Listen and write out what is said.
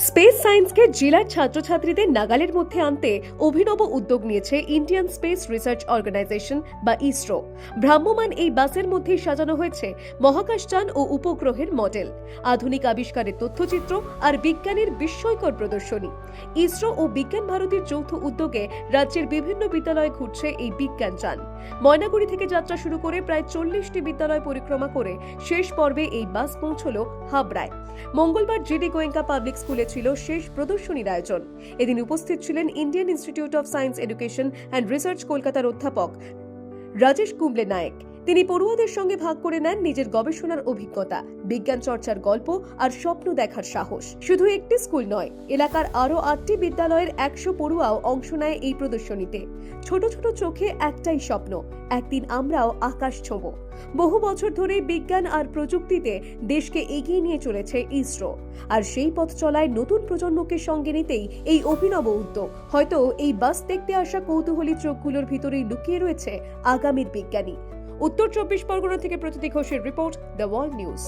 Space সায়েন্সকে জেলার ছাত্রছাত্রীদের নাগালের মধ্যে আনতে অভিনব উদ্যোগ নিয়েছে ইন্ডিয়ান স্পেস রিসার্চ অর্গানাইজেশন বা ইসরো। ভ্রাম্যমাণ এই বাসের মধ্যেই সাজানো হয়েছে মহাকাশযান ও উপগ্রহের মডেল, আধুনিক আবিষ্কারের তথ্যচিত্র আর বিজ্ঞানের বিস্ময়কর প্রদর্শনী। ইসরো ও বিজ্ঞান ভারতীর যৌথ উদ্যোগে রাজ্যের বিভিন্ন বিদ্যালয়ে ঘুরছে এই বিজ্ঞানযান। ময়নাগুড়ি থেকে যাত্রা শুরু করে প্রায় 40টি বিদ্যালয় পরিক্রমা করে শেষ পর্বে এই বাস পৌঁছল হাবড়ায়। মঙ্গলবার জিডি গোয়েঙ্কা পাবলিক স্কুলে ছিল শেষ প্রদর্শনীর আয়োজন। এদিন উপস্থিত ছিলেন Indian institute of science education and research কলকাতার অধ্যাপক রাজেশ কুম্বলে নায়েক। তিনি পড়ুয়াদের সঙ্গে ভাগ করে নেন নিজের গবেষণার অভিজ্ঞতা, বিজ্ঞান চর্চার গল্প আর স্বপ্ন দেখার সাহস। শুধু একটি স্কুল নয়, এলাকার আরো 8টি বিদ্যালয়ের 100 পড়ুয়াও অংশ নেয় এই প্রদর্শনীতে। ছোট ছোট চোখে একটাই স্বপ্ন, একদিন আমরাও আকাশ ছোঁব। বহু বছর ধরে বিজ্ঞান আর প্রযুক্তিতে দেশকে এগিয়ে নিয়ে চলেছে ইসরো, আর সেই পথ চলায় নতুন প্রজন্মকে সঙ্গে নিতেই এই অভিনব উদ্যোগ। হয়তো এই বাস দেখতে আসা কৌতূহলী চোখগুলোর ভিতরেই লুকিয়ে রয়েছে আগামীর বিজ্ঞানী। উত্তর 24 পরগনা থেকে প্রতীতি ঘোষের রিপোর্ট, দ্য ওয়ার্ল্ড নিউজ।